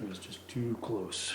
It was just too close.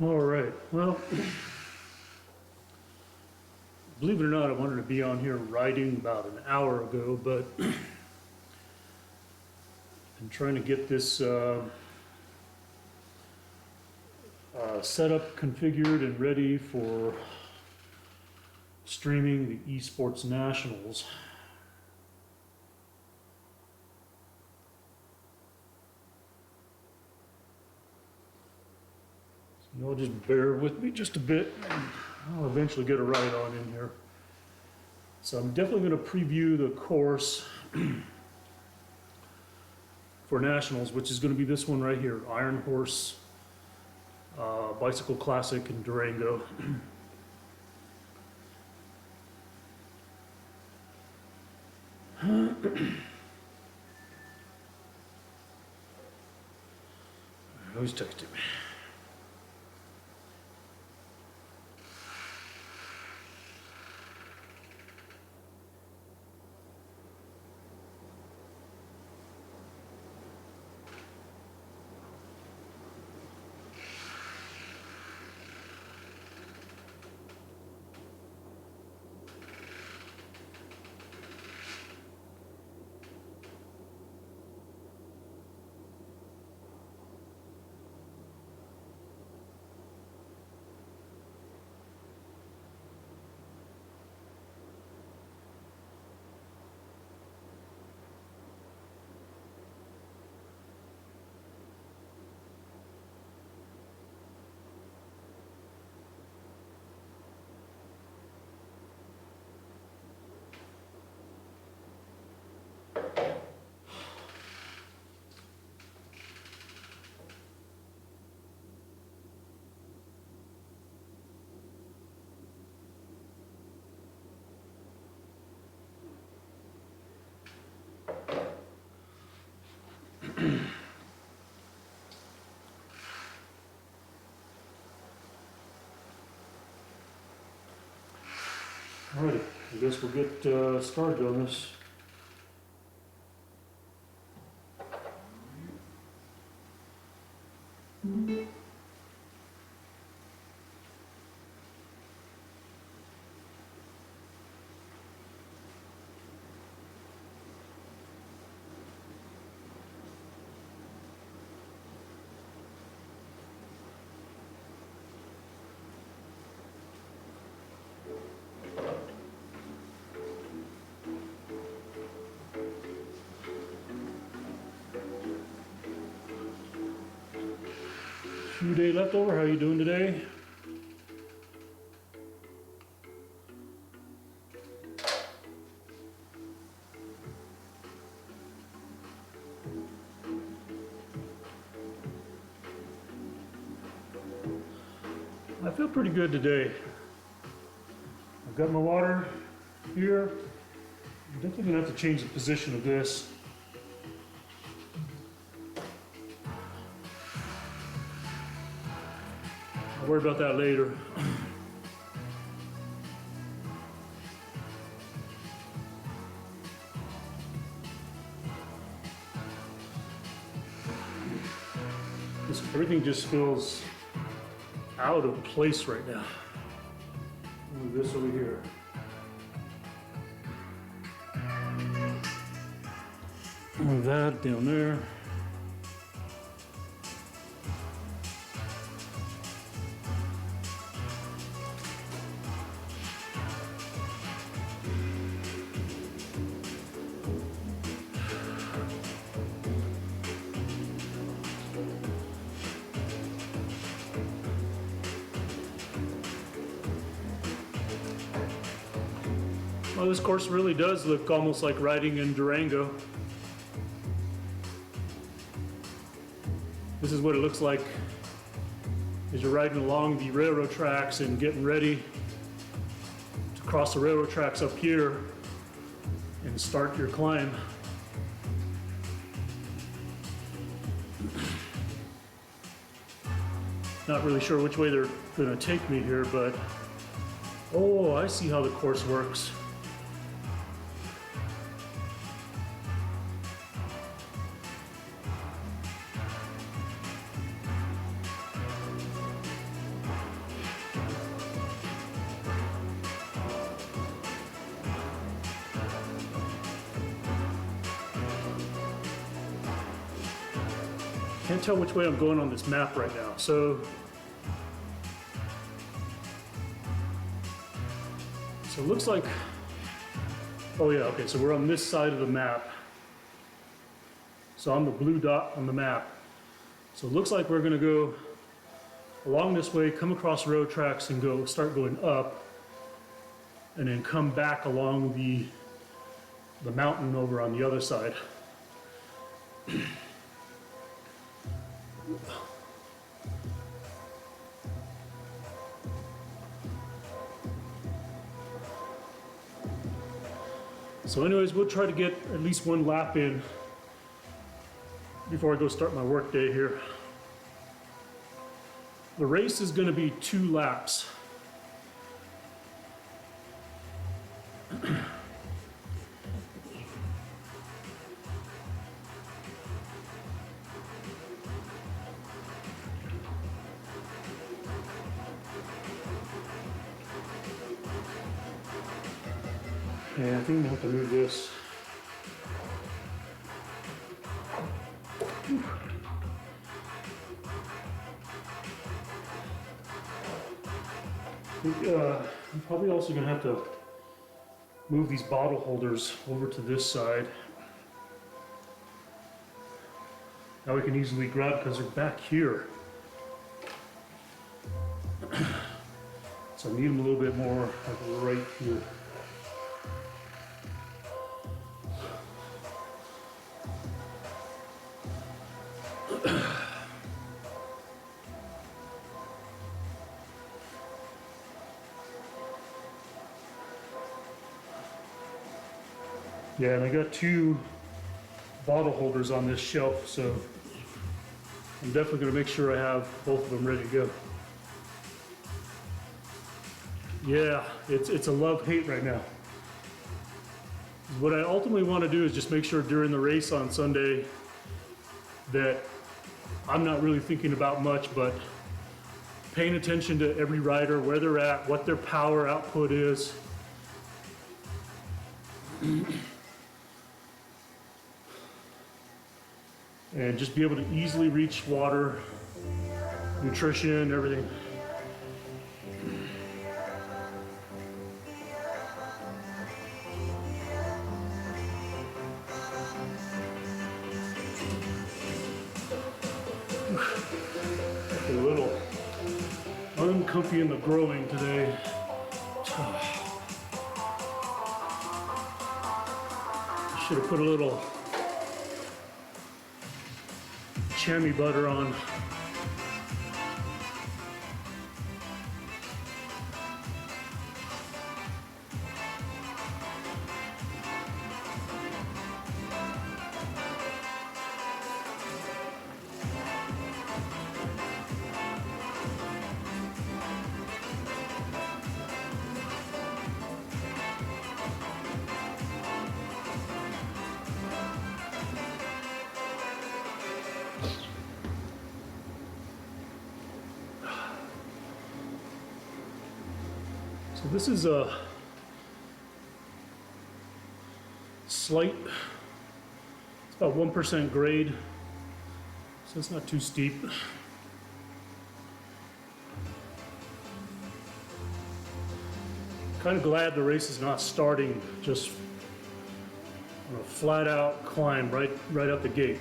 All right, well, believe it or not, I wanted to be on here writing about an hour ago, but I'm trying to get this setup configured and ready for streaming the Esports Nationals. Y'all just bear with me just a bit. I'll eventually get a right on in here. So I'm definitely going to preview the course for Nationals, which is going to be this one right here, Iron Horse Bicycle Classic in Durango. Who's texting me? Alrighty, I guess we'll get started on this. Few day left over. How you doing today? I feel pretty good today. I've got my water here. I'm definitely gonna have to change the position of this. I'll worry about that later. Everything just feels out of place right now. Move this over here. Move that down there. Well, this course really does look almost like riding in Durango. This is what it looks like as you're riding along the railroad tracks and getting ready to cross the railroad tracks up here and start your climb. Not really sure which way they're going to take me here, but oh, I see how the course works. Can't tell which way I'm going on this map right now. So it looks like, oh yeah, okay, so we're on this side of the map. So I'm the blue dot on the map. So it looks like we're gonna go along this way, come across railroad tracks and start going up, and then come back along the mountain over on the other side. So anyways, we'll try to get at least one lap in before I go start my work day here. The race is going to be 2 laps. Yeah, I think I'm gonna have to move this. I'm probably also gonna have to move these bottle holders over to this side. Now we can easily grab because they're back here. So I need them a little bit more like right here. Yeah, and I got 2 bottle holders on this shelf, so I'm definitely going to make sure I have both of them ready to go. Yeah, it's a love-hate right now. What I ultimately want to do is just make sure during the race on Sunday that I'm not really thinking about much, but paying attention to every rider, where they're at, what their power output is. And just be able to easily reach water, nutrition, everything. A little uncomfy in the growing today. Should have put a little chamois butter on. So this is a slight, it's about 1% grade, so it's not too steep. Kind of glad the race is not starting just on a flat out climb right out the gate.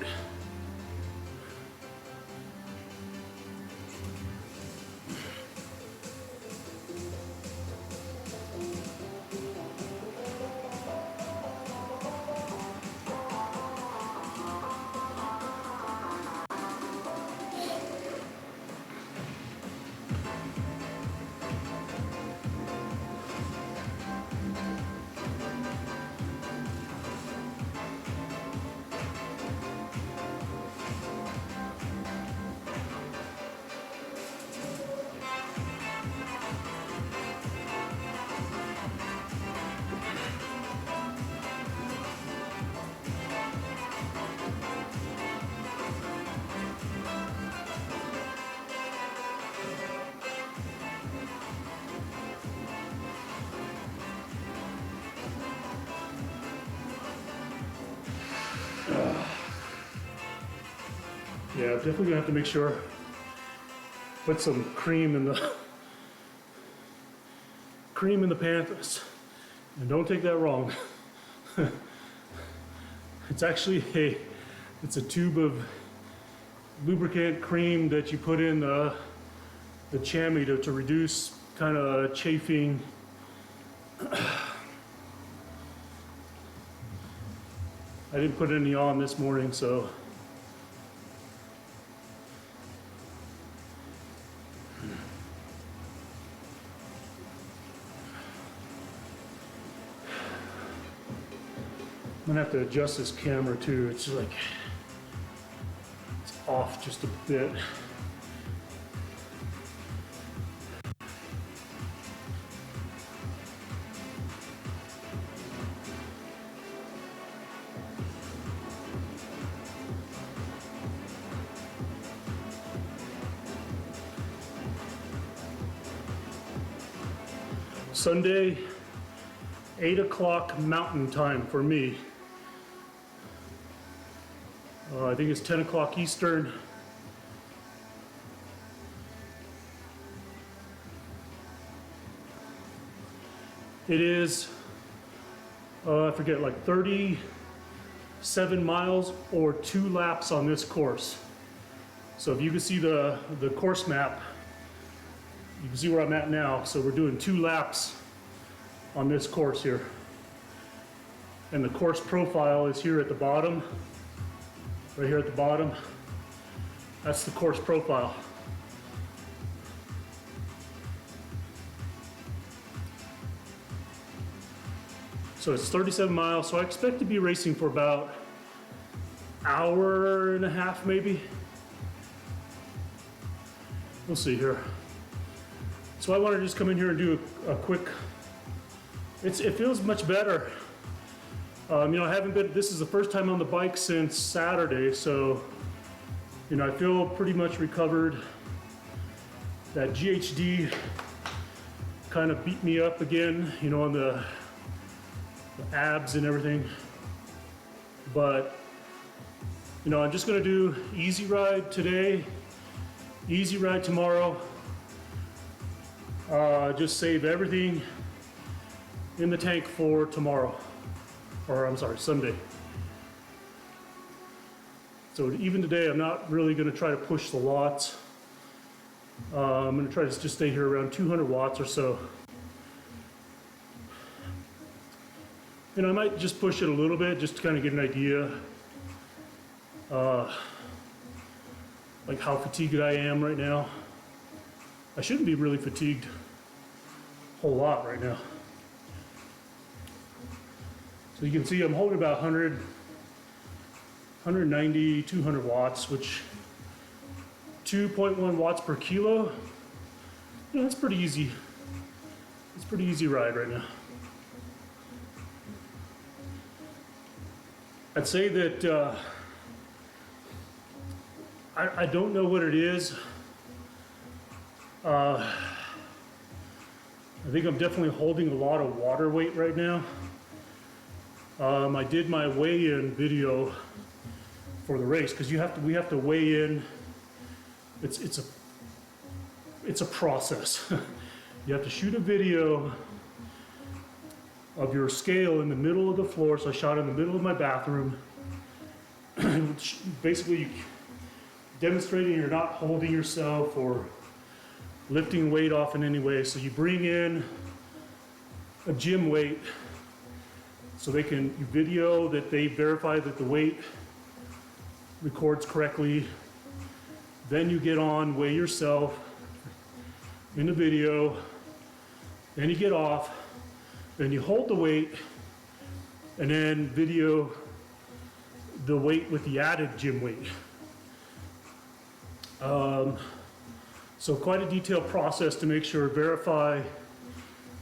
Yeah, definitely gonna have to make sure, put some cream in the pants. And don't take that wrong. It's actually it's a tube of lubricant cream that you put in the chamois to reduce kind of chafing. I didn't put any on this morning, so. I'm gonna have to adjust this camera too. It's like, it's off just a bit. Sunday, 8 o'clock Mountain Time for me. I think it's 10 o'clock Eastern. It is, I forget, like 37 miles or 2 laps on this course. So if you can see the course map, you can see where I'm at now. So we're doing 2 laps on this course here. And the course profile is here at the bottom. Right here at the bottom, that's the course profile. So it's 37 miles, so I expect to be racing for about an hour and a half maybe. We'll see here. So I wanted to just come in here and do a quick, it feels much better. You know, I haven't been, this is the first time on the bike since Saturday, so, you know, I feel pretty much recovered. That GHD kind of beat me up again, you know, on the abs and everything. But, you know, I'm just gonna do easy ride today, easy ride tomorrow. Just save everything in the tank for tomorrow, or I'm sorry, Sunday. So even today, I'm not really gonna try to push the watts. I'm gonna try to just stay here around 200 watts or so. And I might just push it a little bit just to kind of get an idea, like how fatigued I am right now. I shouldn't be really fatigued a whole lot right now. So you can see I'm holding about 100, 190, 200 watts, which 2.1 watts per kilo. You know, that's pretty easy. It's a pretty easy ride right now. I'd say that I don't know what it is. I think I'm definitely holding a lot of water weight right now. I did my weigh-in video for the race because we have to weigh in. It's a process. You have to shoot a video of your scale in the middle of the floor. So I shot in the middle of my bathroom. Basically demonstrating you're not holding yourself or lifting weight off in any way. So you bring in a gym weight so they can video that they verify that the weight records correctly. Then you get on, weigh yourself in the video, then you get off, then you hold the weight, and then video the weight with the added gym weight. So quite a detailed process to make sure, verify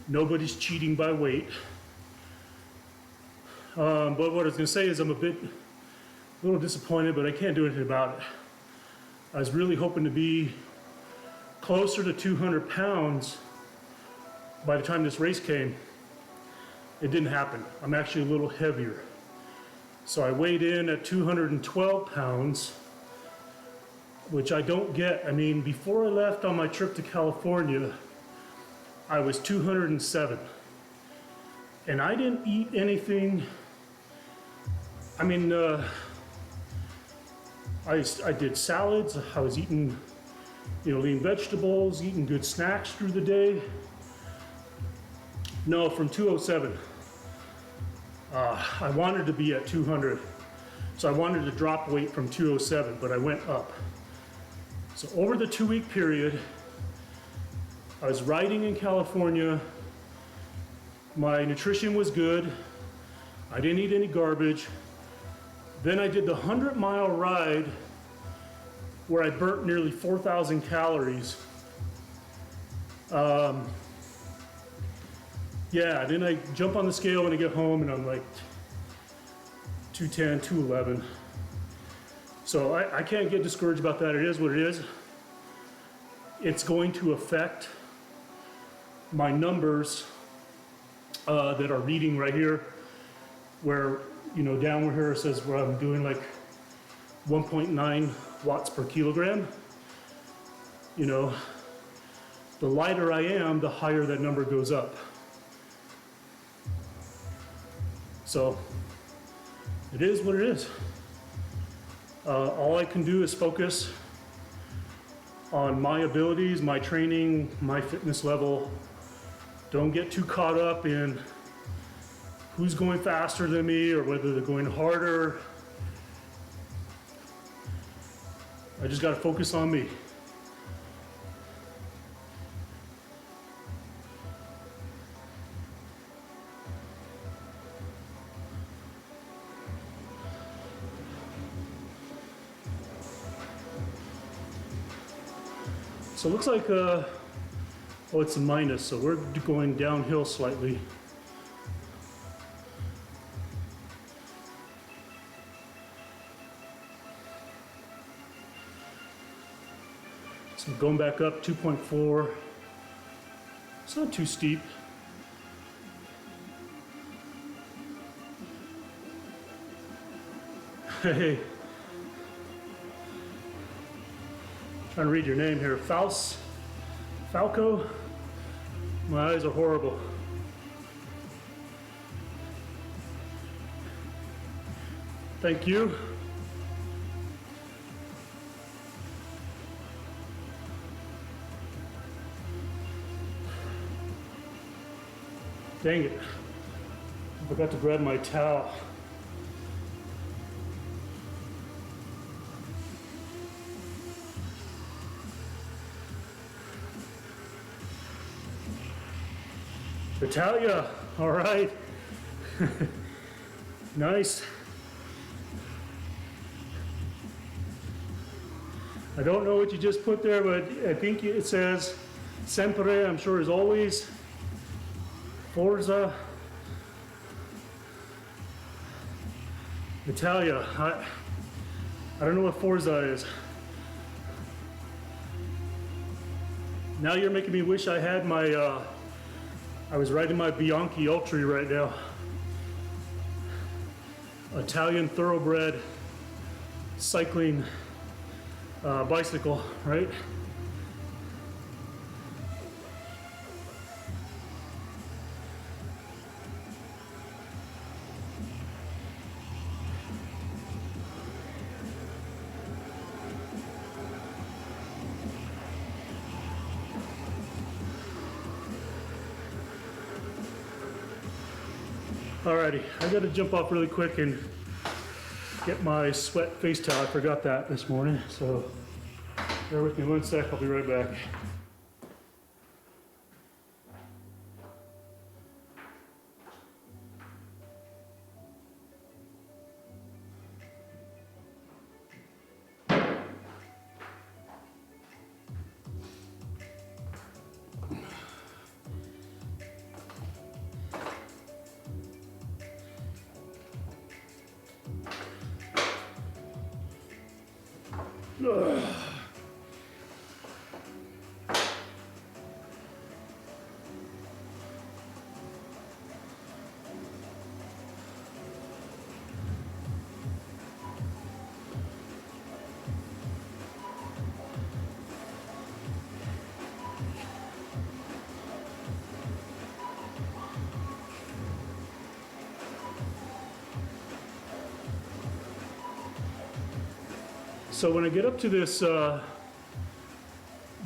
nobody's cheating by weight. But what I was gonna say is I'm a little disappointed, but I can't do anything about it. I was really hoping to be closer to 200 pounds by the time this race came. It didn't happen. I'm actually a little heavier. So I weighed in at 212 pounds, which I don't get. I mean, before I left on my trip to California, I was 207. And I didn't eat anything. I mean, I did salads. I was eating, you know, lean vegetables, eating good snacks through the day. No, from 207. I wanted to be at 200. So I wanted to drop weight from 207, but I went up. So over the 2-week period, I was riding in California. My nutrition was good. I didn't eat any garbage. Then I did the 100-mile ride where I burnt nearly 4,000 calories. Yeah, then I jump on the scale when I get home and I'm like 210, 211. So I can't get discouraged about that. It is what it is. It's going to affect my numbers that are reading right here, where, you know, down here it says where I'm doing like 1.9 watts per kilogram. You know, the lighter I am, the higher that number goes up. So it is what it is. All I can do is focus on my abilities, my training, my fitness level. Don't get too caught up in who's going faster than me or whether they're going harder. I just got to focus on me. So it looks like Oh, it's a minus, so we're going downhill slightly. So going back up 2.4. It's not too steep. Hey. Trying to read your name here. Falco? My eyes are horrible. Thank you. Dang it. I forgot to grab my towel. Natalia, all right. Nice. I don't know what you just put there, but I think it says sempre, I'm sure as always. Forza. Natalia, I don't know what Forza is. Now you're making me wish I had my, I was riding my Bianchi Ultra right now. Italian thoroughbred cycling bicycle, right? Alrighty, I gotta jump off really quick and get my sweat face towel. I forgot that this morning, so bear with me 1 sec, I'll be right back. Ugh. So when I get up to this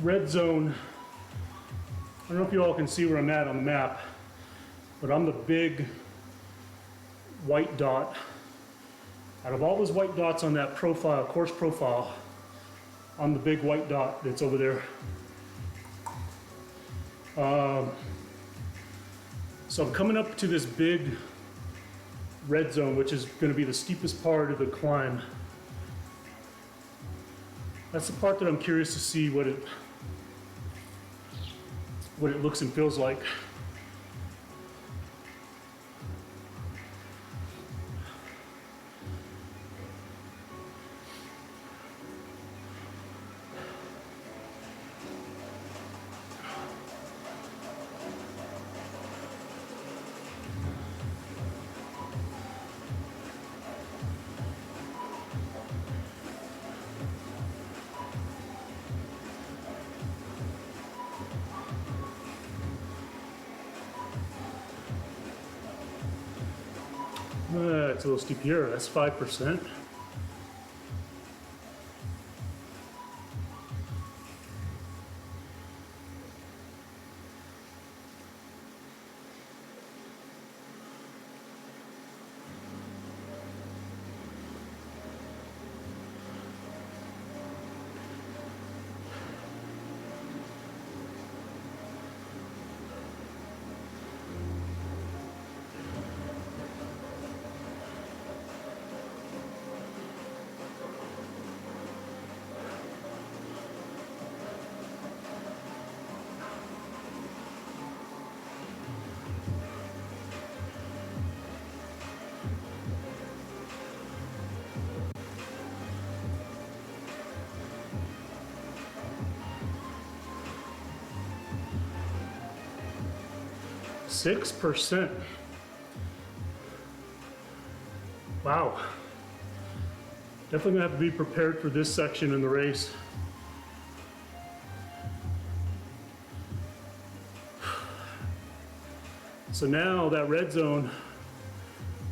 red zone, I don't know if you all can see where I'm at on the map, but I'm the big white dot. Out of all those white dots on that profile, course profile, I'm the big white dot that's over there. So I'm coming up to this big red zone, which is going to be the steepest part of the climb. That's the part that I'm curious to see what it looks and feels like. It's a little steep here. That's 5%. 6%. Wow. Definitely gonna have to be prepared for this section in the race. So now that red zone,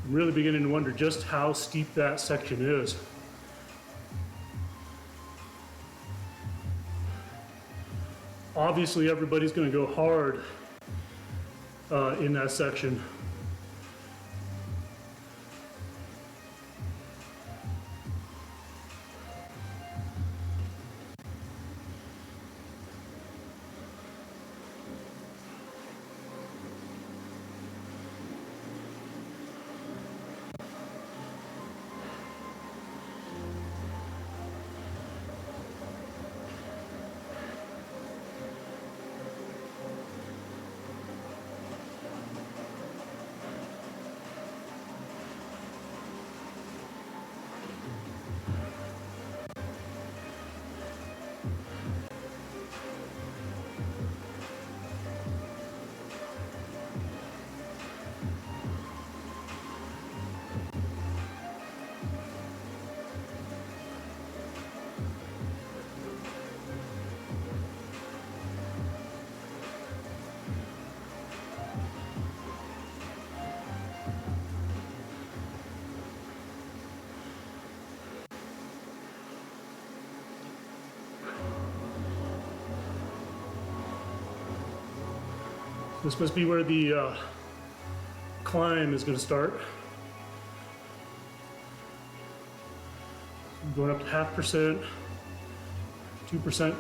I'm really beginning to wonder just how steep that section is. Obviously, everybody's gonna go hard in that section. This must be where the climb is going to start. I'm going up to 0.5%, 2%.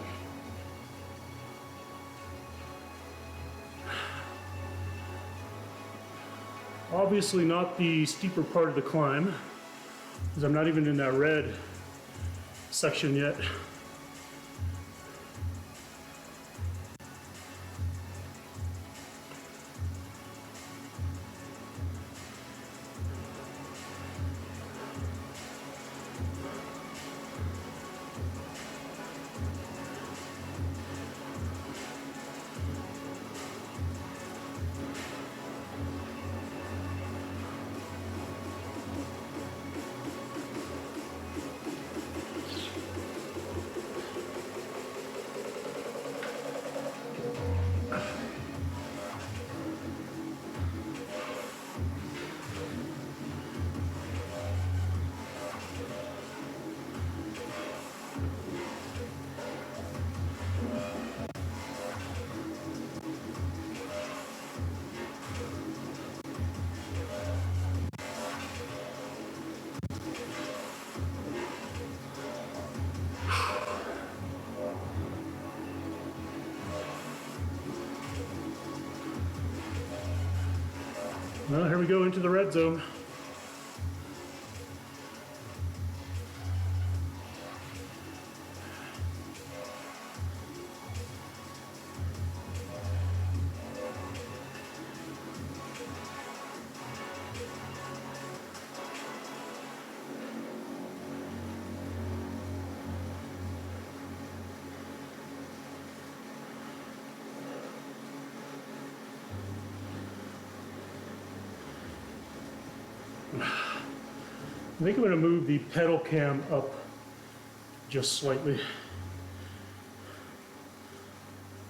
Obviously not the steeper part of the climb, because I'm not even in that red section yet. Well, here we go into the red zone. I think I'm going to move the pedal cam up just slightly.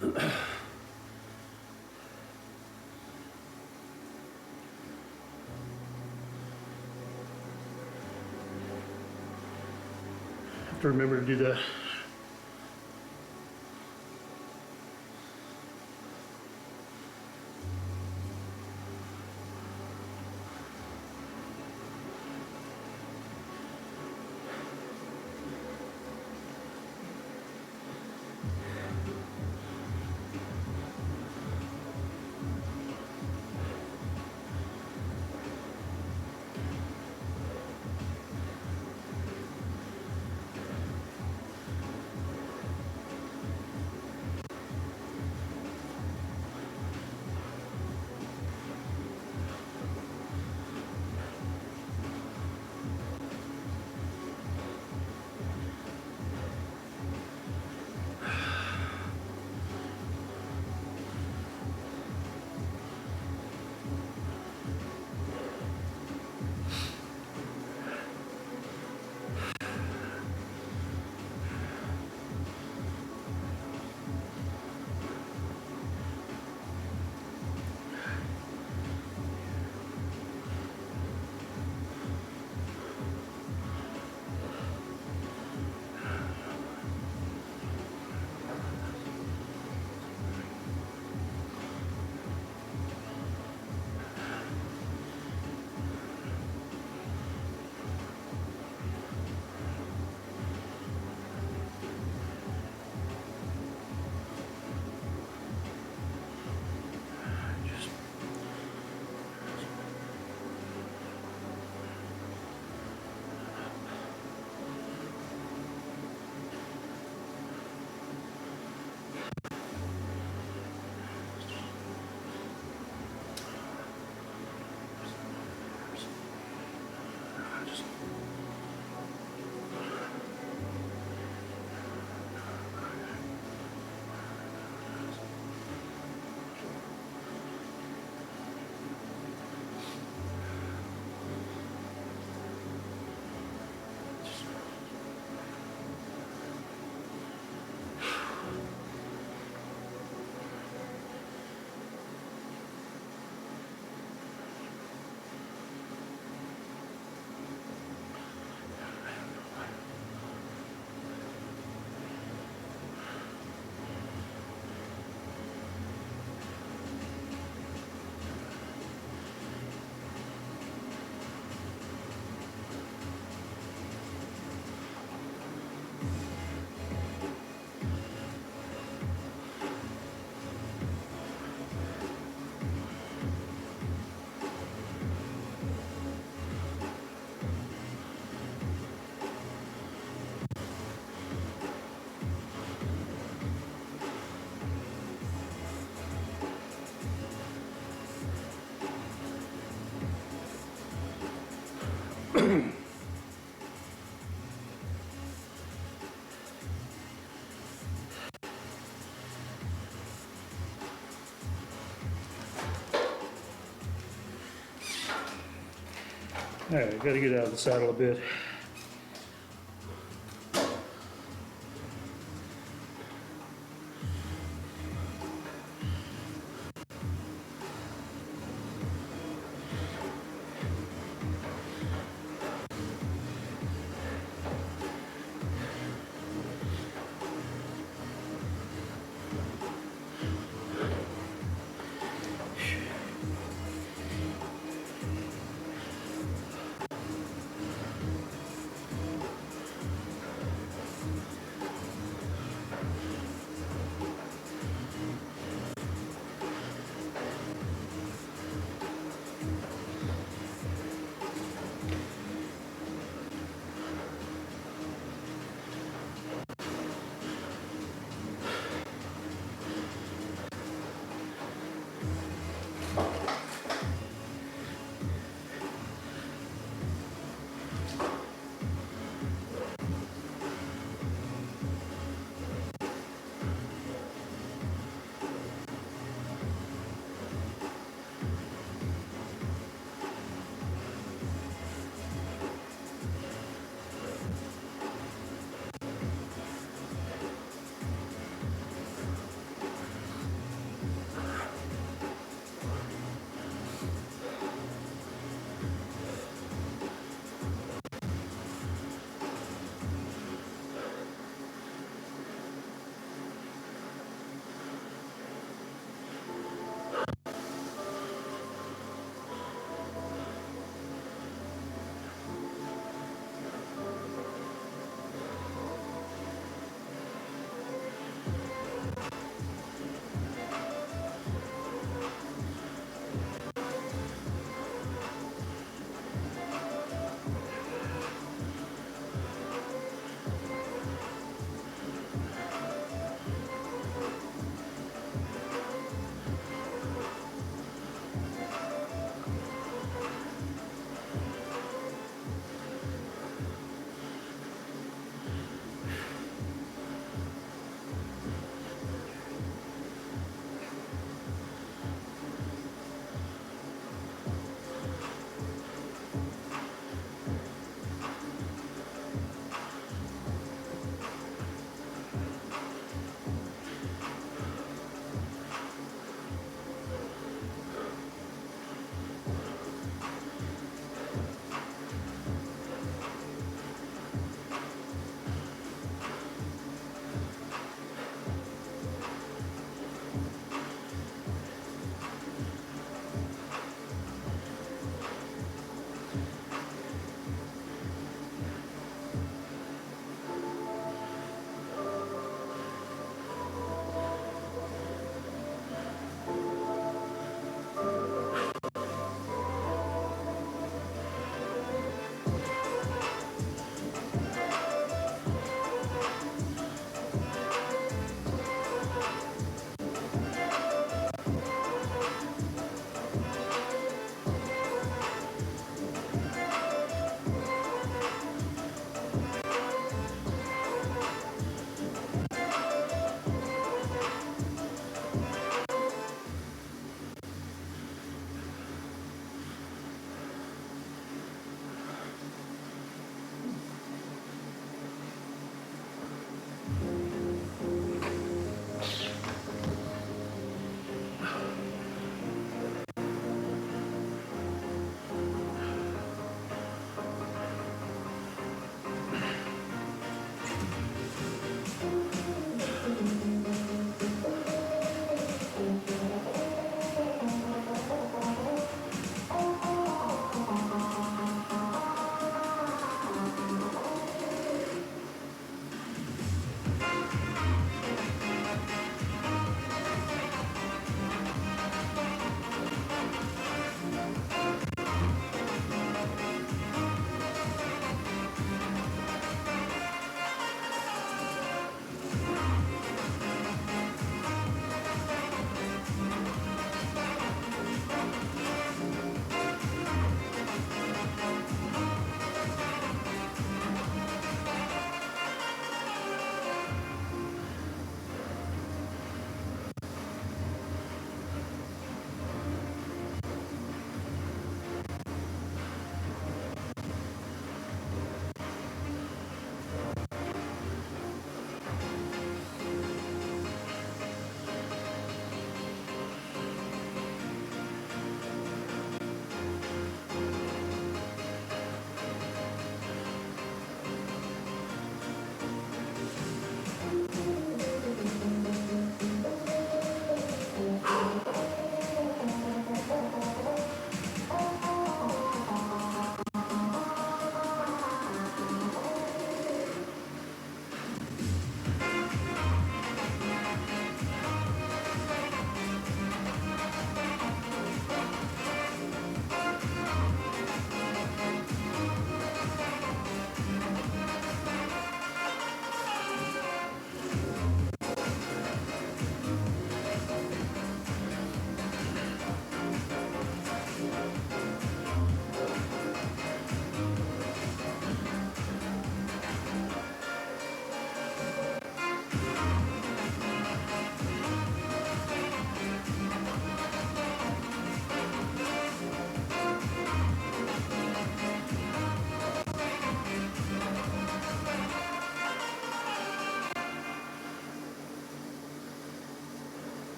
Have to remember to do that. All right, gotta get out of the saddle a bit.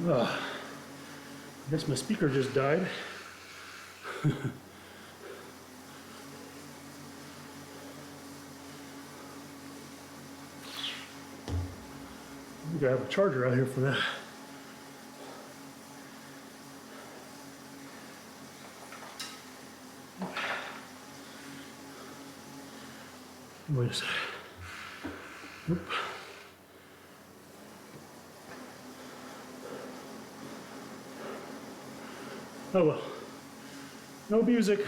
I guess my speaker just died. I think I have a charger out here for that. Wait a second. Oop. Oh well. No music.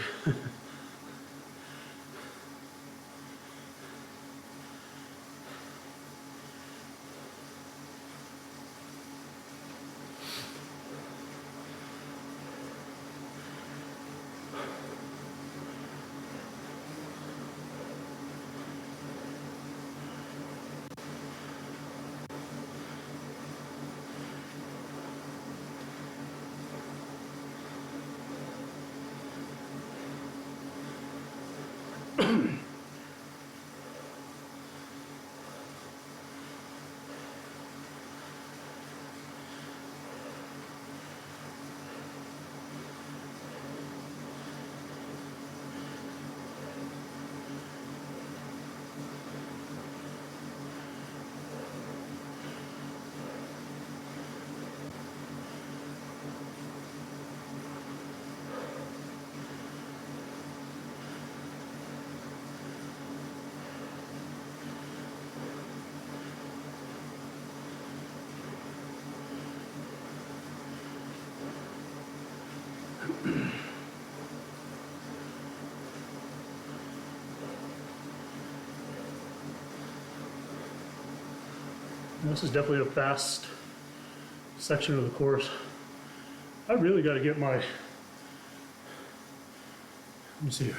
This is definitely a fast section of the course. I really got to get my, let me see here.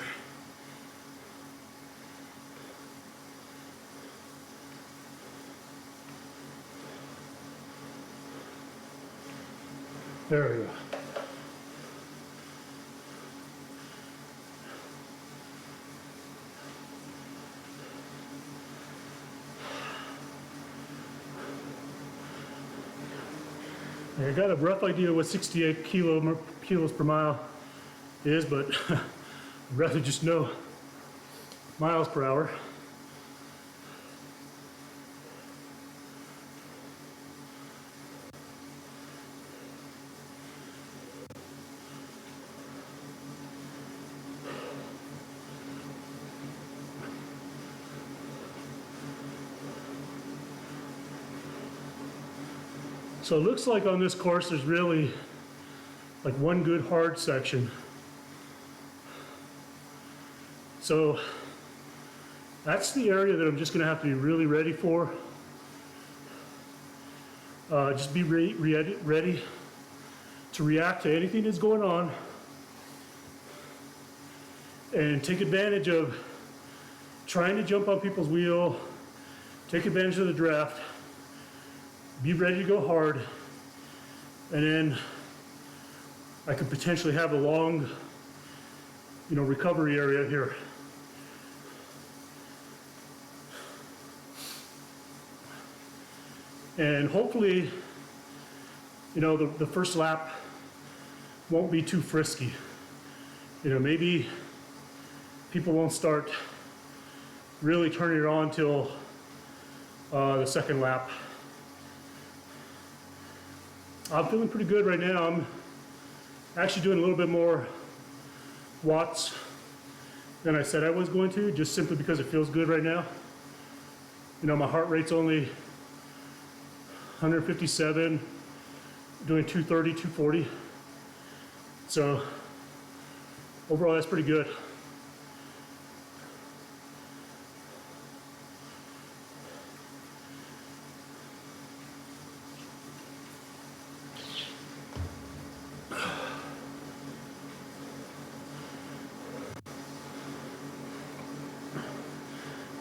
There we go. I got a rough idea what 68 kilos per mile is, but I'd rather just know miles per hour. So it looks like on this course there's really like one good hard section. So that's the area that I'm just going to have to be really ready for. Just be ready to react to anything that's going on and take advantage of trying to jump on people's wheel, take advantage of the draft. Be ready to go hard, and then I could potentially have a long, recovery area here. And hopefully, the first lap won't be too frisky. Maybe people won't start really turning it on till the second lap. I'm feeling pretty good right now. I'm actually doing a little bit more watts than I said I was going to, just simply because it feels good right now. My heart rate's only 157, doing 230, 240. So overall, that's pretty good.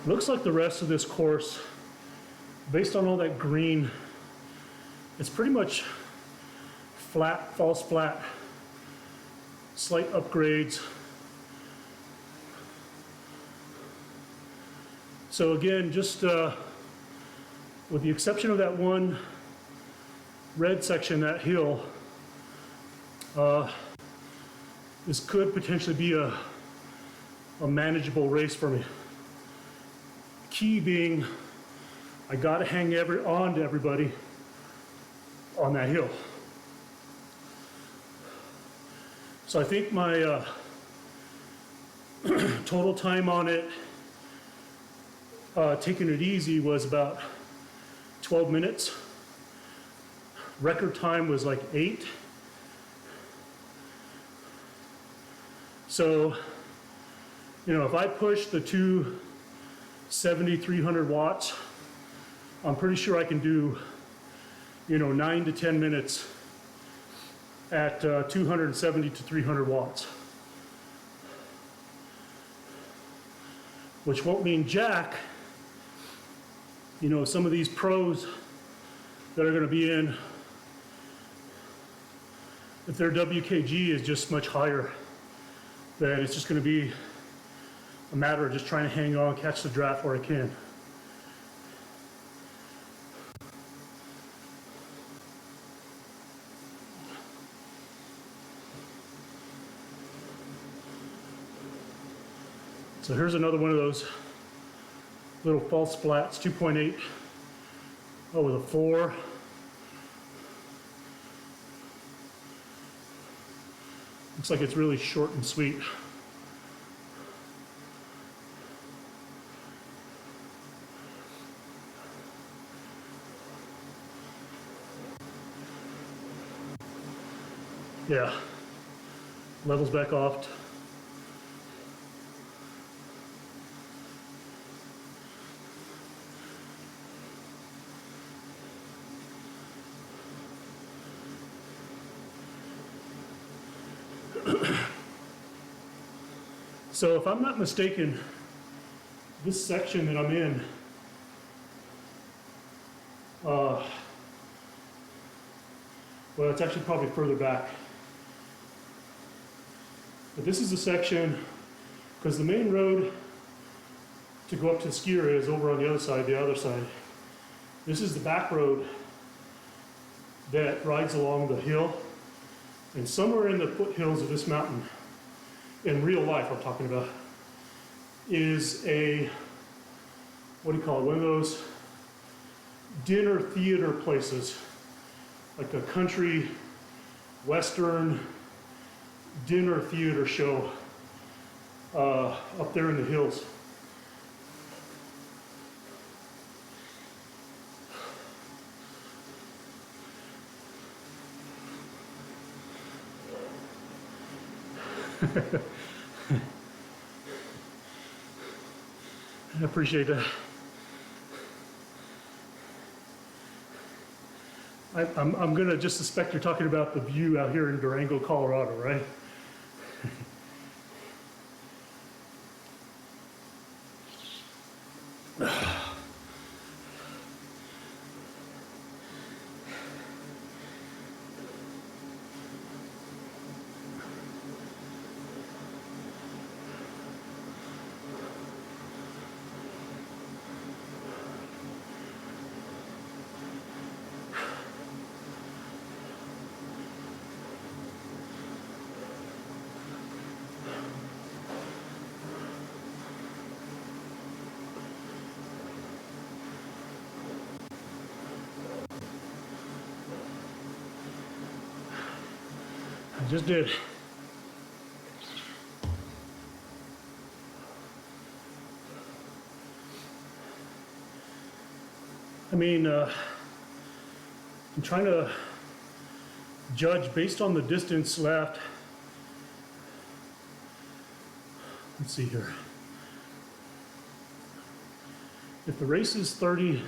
Looks like the rest of this course, based on all that green, it's pretty much flat, falls flat, slight upgrades. So again, just with the exception of that one red section, that hill, this could potentially be a manageable race for me. Key being, I gotta hang on to everybody on that hill. So I think my total time on it, taking it easy, was about 12 minutes. Record time was like 8. So, you know, if I push the 270, 300 watts, I'm pretty sure I can do, you know, 9 to 10 minutes at 270 to 300 watts. Which won't mean jack. You know, some of these pros that are going to be in, if their WKG is just much higher, then it's just going to be a matter of just trying to hang on, catch the draft where I can. So here's another one of those little false flats, 2.8, oh, with a 4. Looks like it's really short and sweet. Yeah, levels back off. So if I'm not mistaken, this section that I'm in, well, it's actually probably further back. But this is the section, because the main road to go up to the ski area is over on the other side. This is the back road that rides along the hill, and somewhere in the foothills of this mountain, in real life I'm talking about, is a, what do you call it, one of those dinner theater places, like a country western dinner theater show up there in the hills. I appreciate that. I'm gonna just suspect you're talking about the view out here in Durango, Colorado, right? I just did. I mean, I'm trying to judge based on the distance left. Let's see here. If the race is 30,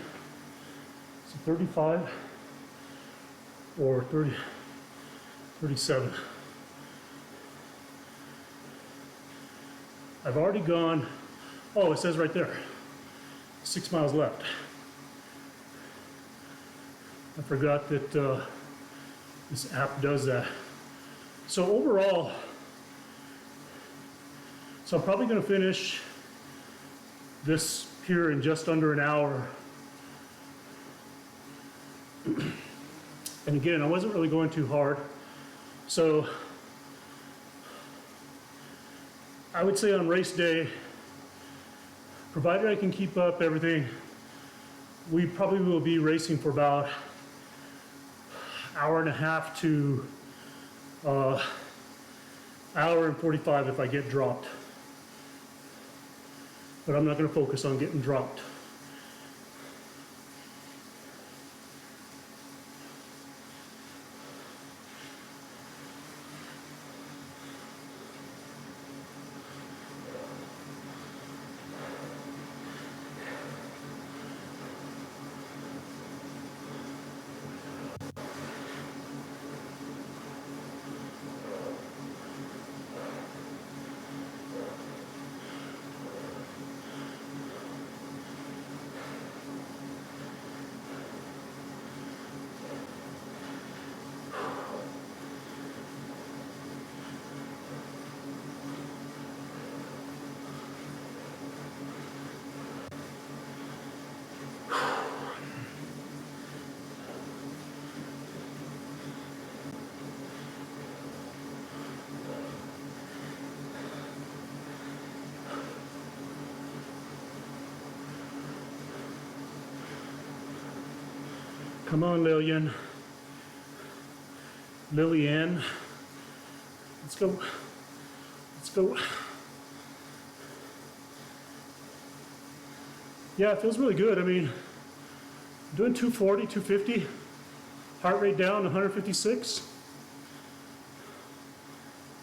so 35 or 30, 37. I've already gone, oh, it says right there, 6 miles left. I forgot that this app does that. So overall, so I'm probably gonna finish this here in just under an hour. And again, I wasn't really going too hard. So I would say on race day, provided I can keep up everything, we probably will be racing for about hour and a half to hour and 45 if I get dropped. But I'm not going to focus on getting dropped. Come on, Lillian. Lillian. Let's go. Let's go. Yeah, it feels really good. I mean, I'm doing 240, 250, heart rate down to 156.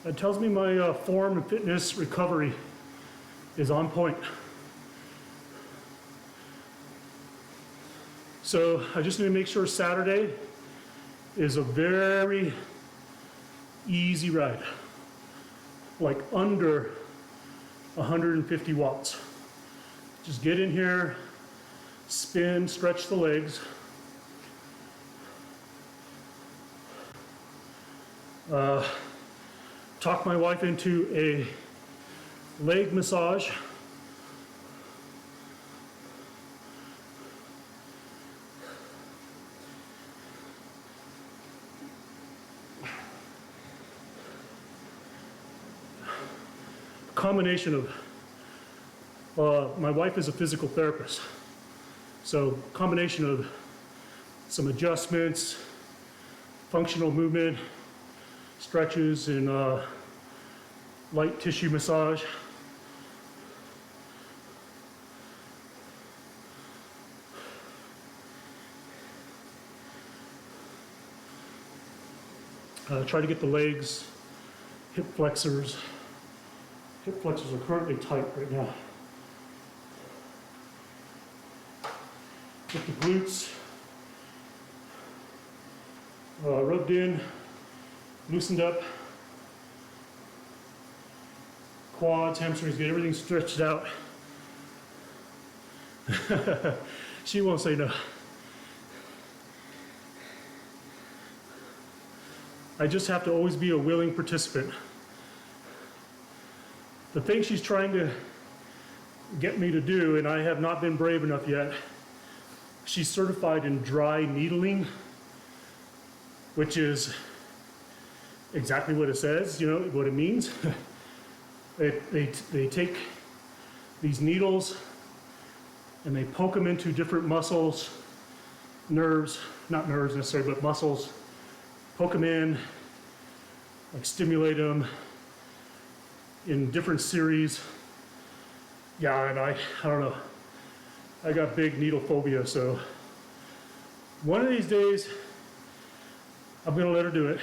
That tells me my form and fitness recovery is on point. So I just need to make sure Saturday is a very easy ride, like under 150 watts. Just get in here, spin, stretch the legs. Talk my wife into a leg massage. Combination of, my wife is a physical therapist, so combination of some adjustments, functional movement, stretches, and light tissue massage. Try to get the legs, hip flexors. Hip flexors are currently tight right now. Get the glutes rubbed in, loosened up. Quads, hamstrings, get everything stretched out. She won't say no. I just have to always be a willing participant. The thing she's trying to get me to do, and I have not been brave enough yet, she's certified in dry needling, which is exactly what it says, you know, what it means. They take these needles and they poke them into different muscles, nerves, not nerves necessarily, but muscles, poke them in, like stimulate them in different series. Yeah, and I don't know. I got big needle phobia, so one of these days, I'm gonna let her do it.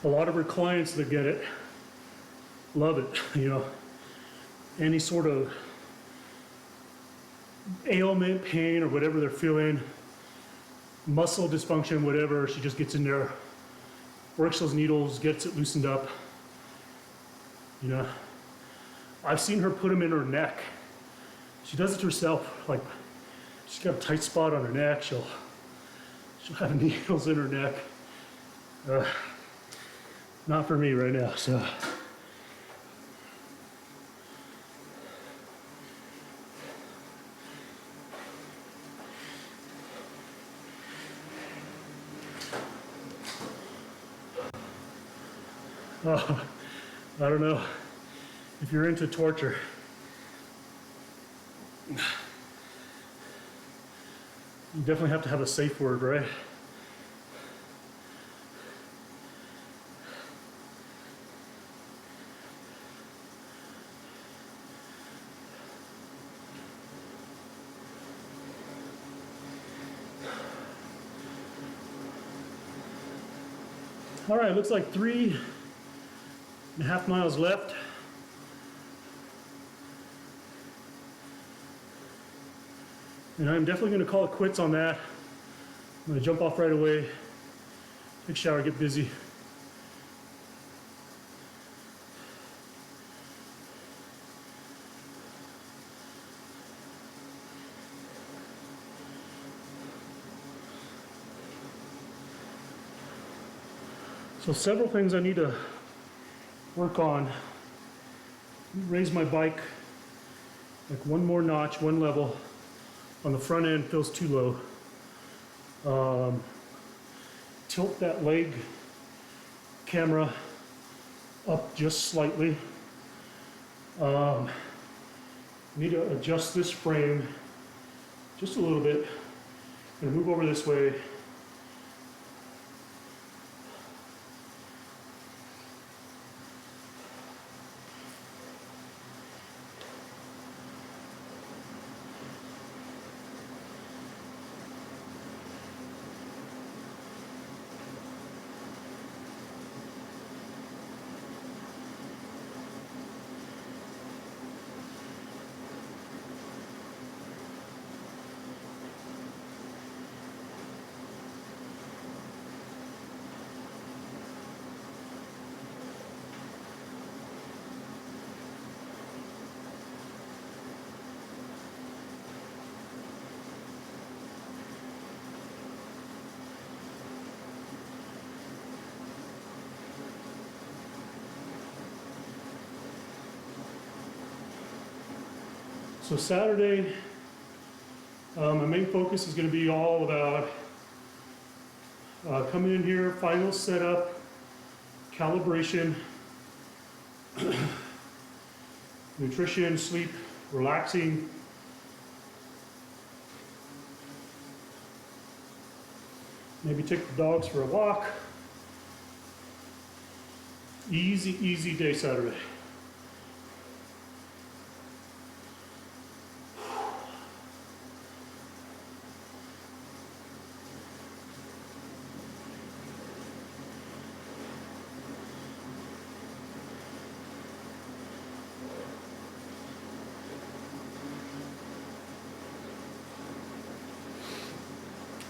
A lot of her clients that get it love it, you know. Any sort of ailment, pain, or whatever they're feeling, muscle dysfunction, whatever, she just gets in there, works those needles, gets it loosened up. You know, I've seen her put them in her neck. She does it herself, like she's got a tight spot on her neck, she'll have needles in her neck. not for me right now, so. Oh, I don't know if you're into torture. You definitely have to have a safe word, right? All right, looks like 3.5 miles left. And I'm definitely going to call it quits on that. I'm going to jump off right away, take a shower, get busy. So several things I need to work on. Raise my bike like one more notch, one level. On the front end feels too low. Tilt that leg camera up just slightly. Need to adjust this frame just a little bit. I'm gonna move over this way. So Saturday, my main focus is going to be all about coming in here, final setup, calibration, nutrition, sleep, relaxing. Maybe take the dogs for a walk. Easy, easy day Saturday.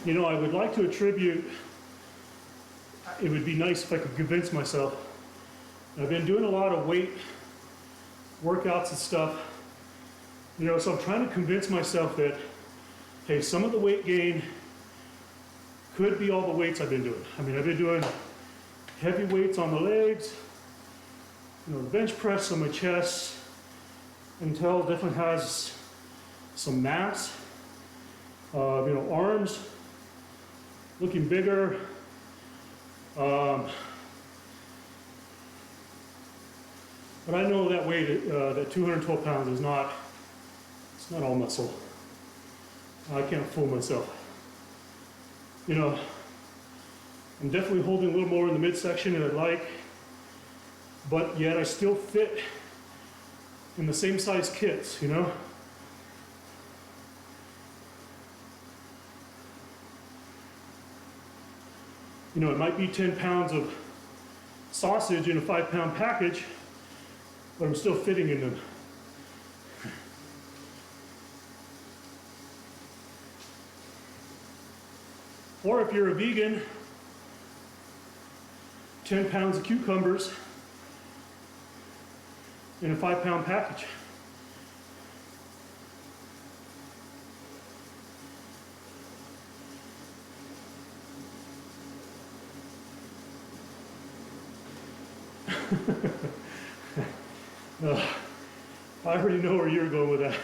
You know, I would like to attribute, it would be nice if I could convince myself. I've been doing a lot of weight workouts and stuff, you know, so I'm trying to convince myself that, hey, some of the weight gain could be all the weights I've been doing. I mean, I've been doing heavy weights on the legs, you know, bench press on my chest. Intel definitely has some mass. You know, arms looking bigger. But I know that weight, that 212 pounds is not, it's not all muscle. I can't fool myself. You know, I'm definitely holding a little more in the midsection than I'd like, but yet I still fit in the same size kits, you know? You know, it might be 10 pounds of sausage in a 5-pound package, but I'm still fitting in them. Or if you're a vegan, 10 pounds of cucumbers in a 5-pound package. I already know where you're going with that.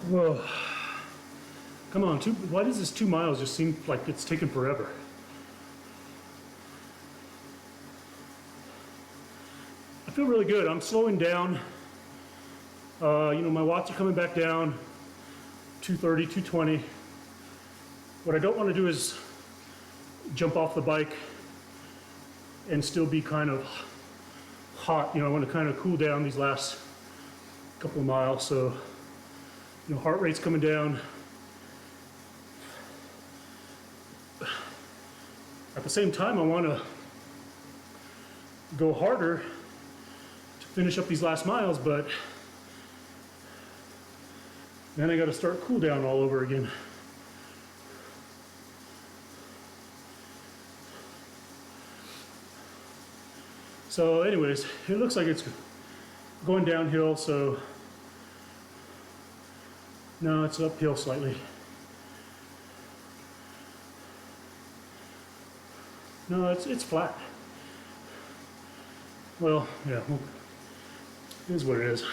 Whoa. Come on, why does this 2 miles just seem like it's taking forever? I feel really good. I'm slowing down. My watts are coming back down, 230, 220. What I don't want to do is jump off the bike and still be kind of hot. I want to kind of cool down these last couple of miles. So, heart rate's coming down. At the same time, I want to go harder to finish up these last miles, but then I got to start cool down all over again. So anyways, it looks like it's going downhill, so no, it's uphill slightly. No, it's flat. Well, yeah, it is what it is.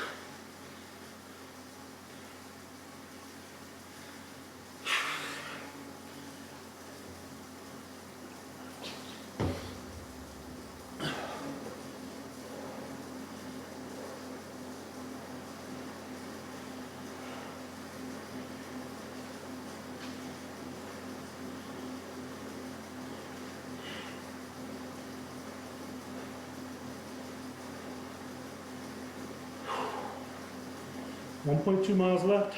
.2 miles left.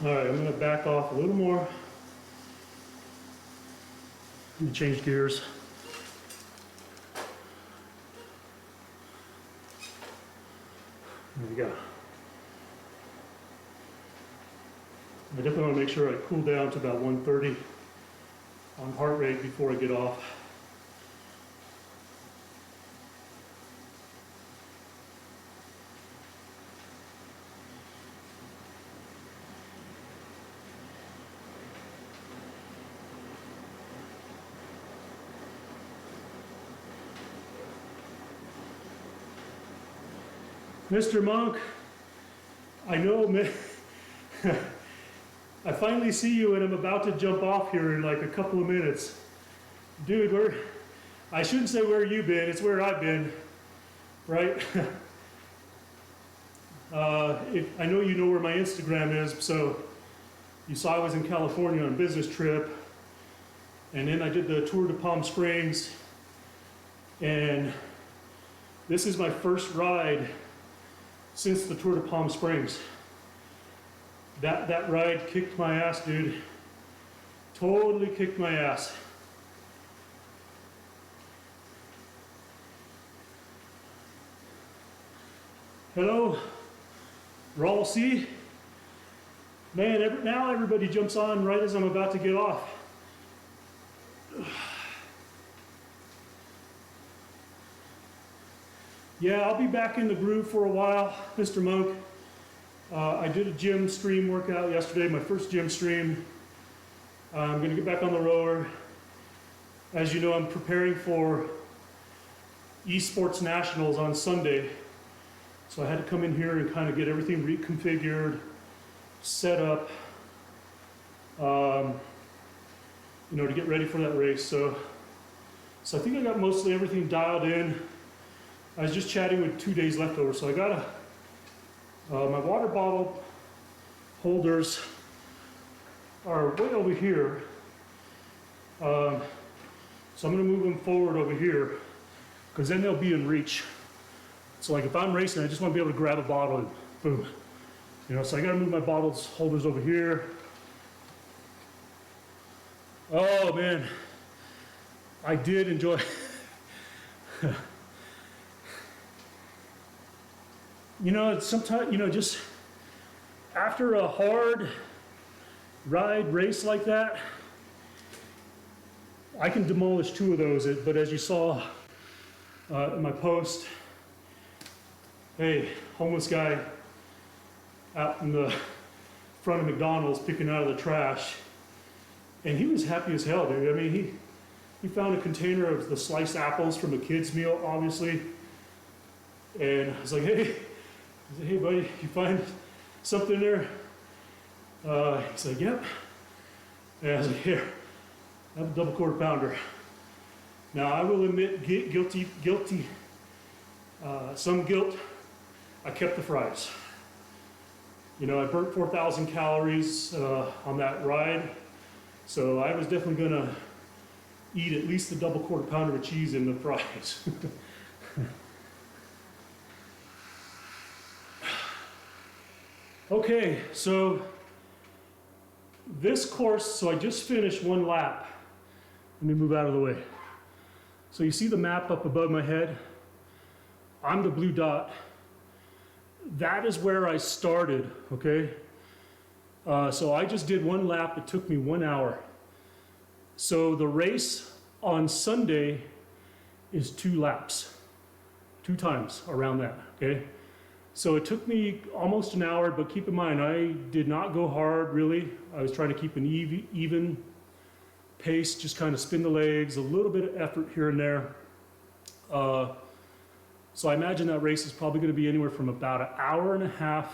All right, I'm going to back off a little more. Let me change gears. There we go. I definitely want to make sure I cool down to about 130 on heart rate before I get off. Mr. Monk, I know, man. I finally see you and I'm about to jump off here in like a couple of minutes. Dude, I shouldn't say where you've been, it's where I've been, right? I know you know where my Instagram is, so you saw I was in California on a business trip, and then I did the tour to Palm Springs, and this is my first ride since the tour to Palm Springs. That ride kicked my ass, dude. Totally kicked my ass. Hello, Rawl C. Man, now everybody jumps on right as I'm about to get off. Yeah, I'll be back in the groove for a while, Mr. Monk. I did a gym stream workout yesterday, my first gym stream. I'm going to get back on the rower. As you know, I'm preparing for Esports Nationals on Sunday. So I had to come in here and kind of get everything reconfigured, set up, to get ready for that race. So I think I got mostly everything dialed in. I was just chatting with 2 days left over, so I got my water bottle holders are way over here, So I'm gonna move them forward over here, because then they'll be in reach. So like if I'm racing, I just want to be able to grab a bottle and boom. You know, so I gotta move my bottles holders over here. Oh man, I did enjoy. You know, sometimes, you know, just after a hard ride race like that, I can demolish 2 of those, but as you saw in my post, hey, homeless guy out in the front of McDonald's picking out of the trash, and he was happy as hell, dude. I mean, he found a container of the sliced apples from a kid's meal, obviously, and I was like, hey, buddy, you find something there? He's like, yep. And I was like, here, have a double quarter pounder. Now, I will admit guilty, some guilt. I kept the fries. You know, I burnt 4,000 calories on that ride, so I was definitely gonna eat at least a double quarter pounder of cheese in the fries. Okay, so this course, so I just finished 1 lap. Let me move out of the way. So you see the map up above my head? I'm the blue dot. That is where I started, okay? So I just did 1 lap. It took me 1 hour. So the race on Sunday is 2 laps, 2 times around that, okay? So it took me almost an hour, but keep in mind, I did not go hard, really. I was trying to keep an even pace, just kind of spin the legs, a little bit of effort here and there. So I imagine that race is probably going to be anywhere from about 1.5 hours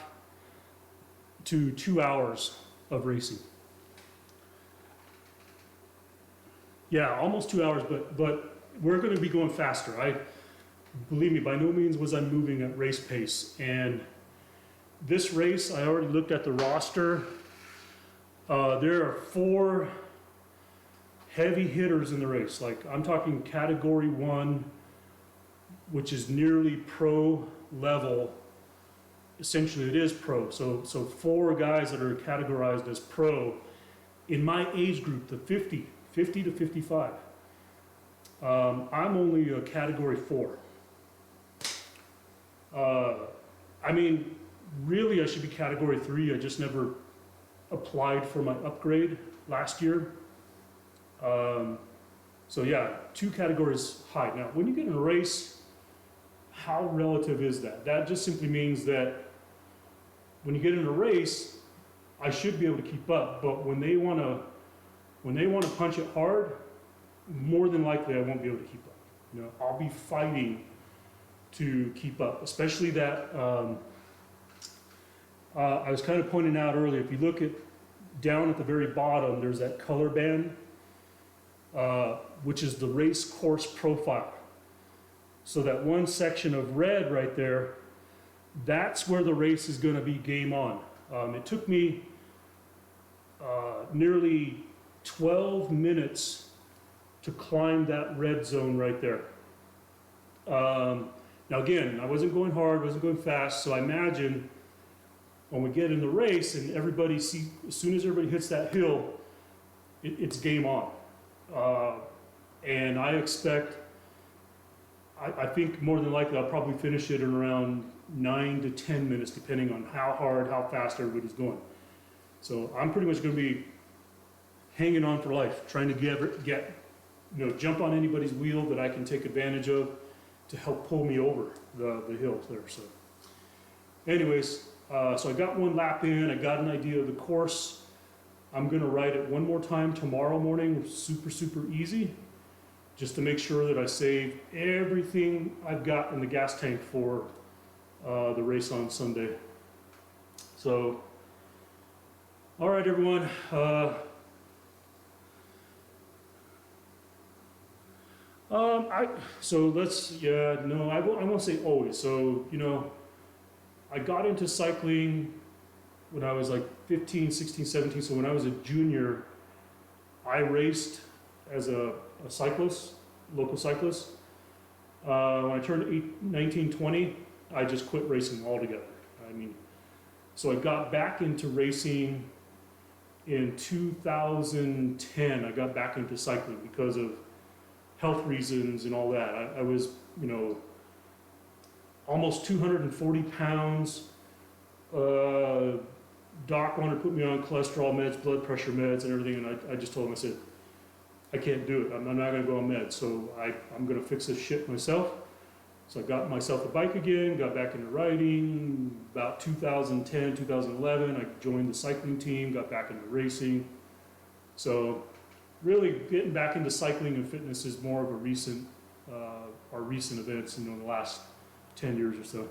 to 2 hours of racing. Yeah, almost 2 hours, but we're going to be going faster. Believe me, by no means was I moving at race pace. And this race, I already looked at the roster. There are 4 heavy hitters in the race. Like, I'm talking category 1, which is nearly pro level. Essentially, it is pro. So 4 guys that are categorized as pro in my age group, the 50 to 55. I'm only a category 4. I mean, really, I should be category 3. I just never applied for my upgrade last year. So yeah, 2 categories high. Now, when you get in a race, how relative is that? That just simply means that when you get in a race, I should be able to keep up. But when they want to punch it hard, more than likely I won't be able to keep up. You know, I'll be fighting to keep up, especially that I was kind of pointing out earlier, if you look down at the very bottom, there's that color band, which is the race course profile. So that one section of red right there, that's where the race is going to be game on. It took me nearly 12 minutes to climb that red zone right there. Now again, I wasn't going hard, wasn't going fast, so I imagine when we get in the race and as soon as everybody hits that hill, it's game on. And I expect, I think more than likely I'll probably finish it in around 9 to 10 minutes, depending on how hard, how fast everybody's going. So I'm pretty much going to be hanging on for life, trying to get jump on anybody's wheel that I can take advantage of to help pull me over the hills there. So anyways, so I got 1 lap in, I got an idea of the course. I'm gonna ride it 1 more time tomorrow morning, super easy, just to make sure that I save everything I've got in the gas tank for the race on Sunday. So, all right, everyone. I won't say always. So, I got into cycling when I was like 15, 16, 17. So when I was a junior, I raced as a cyclist, local cyclist. When I turned 19, 20, I just quit racing altogether. I mean, so I got back into racing in 2010. I got back into cycling because of health reasons and all that. I was, you know, almost 240 pounds. Doc wanted to put me on cholesterol meds, blood pressure meds, and everything, and I just told him, I said, I can't do it. I'm not going to go on meds, so I'm going to fix this shit myself. So I got myself a bike again, got back into riding. About 2010, 2011, I joined the cycling team, got back into racing. So really getting back into cycling and fitness is more of a recent, our recent events, you know, in the last 10 years or so.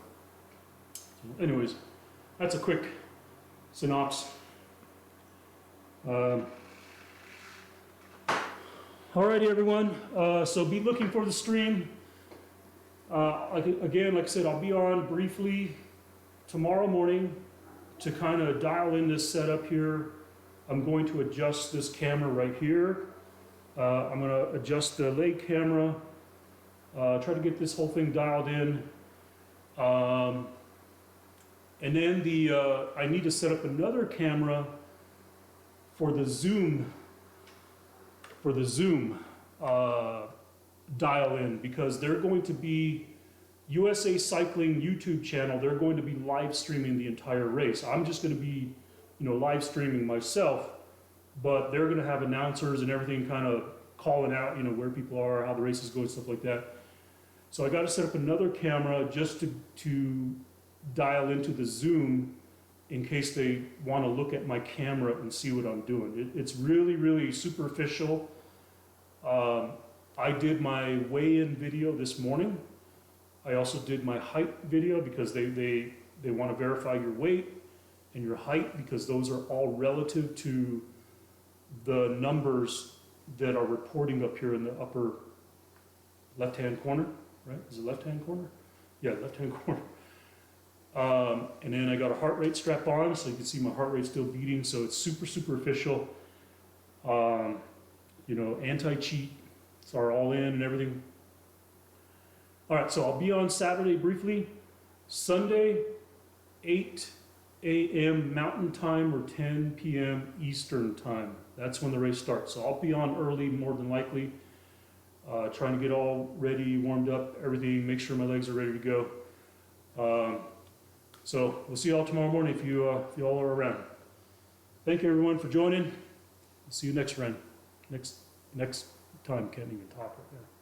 So anyways, that's a quick synopsis. Alrighty, everyone. So be looking for the stream. Again, like I said, I'll be on briefly tomorrow morning to kind of dial in this setup here. I'm going to adjust this camera right here. I'm going to adjust the leg camera, try to get this whole thing dialed in. And then I need to set up another camera for the Zoom dial in, because they're going to be USA Cycling YouTube channel. They're going to be live streaming the entire race. I'm just going to be, you know, live streaming myself, but they're going to have announcers and everything kind of calling out, you know, where people are, how the race is going, stuff like that. So I got to set up another camera just to dial into the Zoom in case they want to look at my camera and see what I'm doing. It's really, really superficial. I did my weigh-in video this morning. I also did my height video because they want to verify your weight and your height, because those are all relative to the numbers that are reporting up here in the upper left-hand corner, right? Is it left-hand corner? Yeah, left-hand corner. And then I got a heart rate strap on, so you can see my heart rate still beating, so it's super superficial. You know, anti-cheat, so are all in and everything. All right, so I'll be on Saturday briefly. Sunday, 8 a.m. Mountain Time or 10 p.m. Eastern Time. That's when the race starts. So I'll be on early, more than likely, trying to get all ready, warmed up, everything, make sure my legs are ready to go. So we'll see you all tomorrow morning if you all are around. Thank you, everyone, for joining. See you next run. Next time, can't even talk right now.